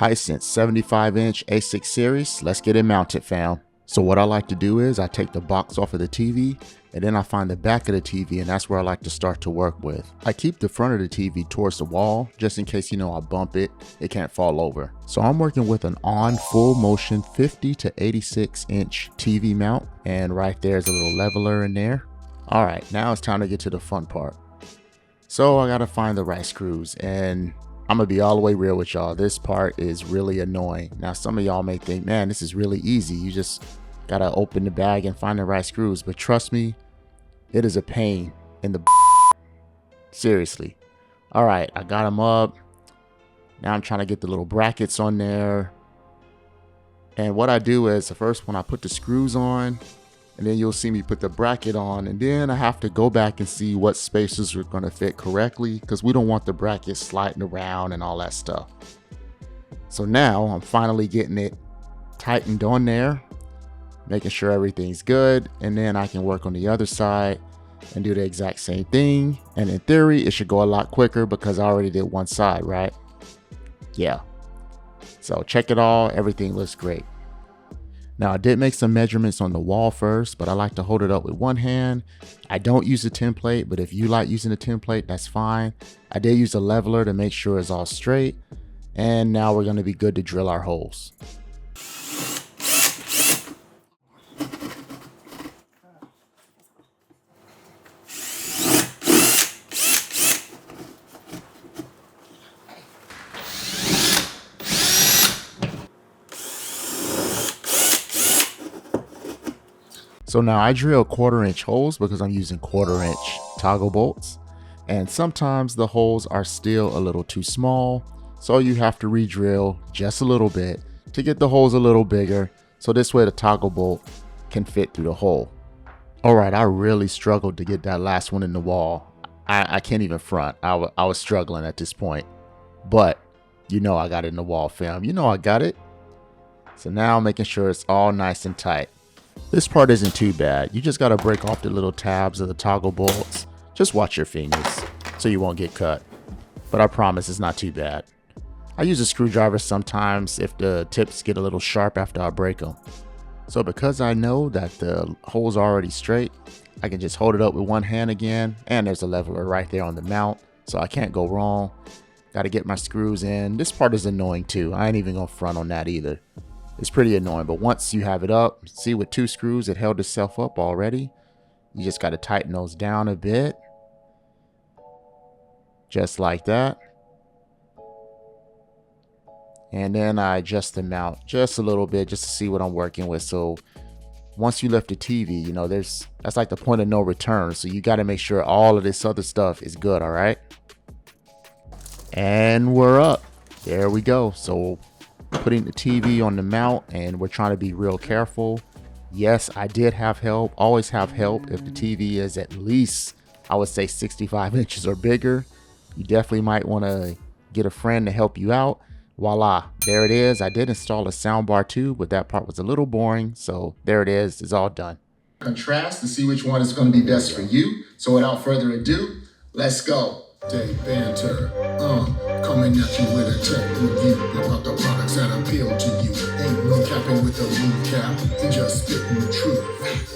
Hisense 75-inch A6 series. Let's get it mounted, fam. So what I like to do is I take the box off of the TV and then I find the back of the TV, and that's where I like to start to work with. I keep the front of the TV towards the wall just in case, I bump it, it can't fall over. So I'm working with an on full motion 50 to 86 inch TV mount, and right there's a little leveler in there. All right, now it's time to get to the fun part. So I gotta find the right screws, and I'm gonna be all the way real with y'all. This part is really annoying. Now some of y'all may think, man, this is really easy. You just gotta open the bag and find the right screws, but trust me, it is a pain in the seriously. All right, I got them up. Now I'm trying to get the little brackets on there. And what I do is the first one, I put the screws on, and then you'll see me put the bracket on, and then I have to go back and see what spaces are gonna fit correctly, because we don't want the bracket sliding around and all that stuff. So now I'm finally getting it tightened on there, making sure everything's good, and then I can work on the other side and do the exact same thing. And in theory, it should go a lot quicker because I already did one side, right? Yeah. So check it all, everything looks great. Now I did make some measurements on the wall first, but I like to hold it up with one hand. I don't use a template, but if you like using a template, that's fine. I did use a leveler to make sure it's all straight. And now we're gonna be good to drill our holes. So now I drill 1/4 inch holes because I'm using 1/4 inch toggle bolts, and sometimes the holes are still a little too small, so you have to re-drill just a little bit to get the holes a little bigger, so this way the toggle bolt can fit through the hole. All right, I really struggled to get that last one in the wall. I can't even front. I was struggling at this point, but I got it in the wall, fam. I got it. So now I'm making sure it's all nice and tight. This part isn't too bad. You just gotta break off the little tabs of the toggle bolts. Just watch your fingers so you won't get cut. But I promise it's not too bad. I use a screwdriver sometimes if the tips get a little sharp after I break them. So because I know that the holes are already straight, I can just hold it up with one hand again, and there's a leveler right there on the mount, so I can't go wrong. Gotta get my screws in. This part is annoying too. I ain't even gonna front on that either. It's pretty annoying, but once you have it up, see with 2 screws, it held itself up already. You just got to tighten those down a bit. Just like that. And then I adjust the mount just a little bit just to see what I'm working with. So once you lift the TV, that's like the point of no return. So you got to make sure all of this other stuff is good, all right? And we're up. There we go. So putting the TV on the mount, and we're trying to be real careful. Yes, I did have help. Always have help if the TV is at least, I would say, 65 inches or bigger. You definitely might want to get a friend to help you out. Voila, there it is. I did install a soundbar too, but that part was a little boring. So there it is. It's all done. Contrast to see which one is going to be best for you. So without further ado, let's go. Day banter, coming at you with a tech review about the products that appeal to you. Ain't no capping with a recap, just spitting the truth.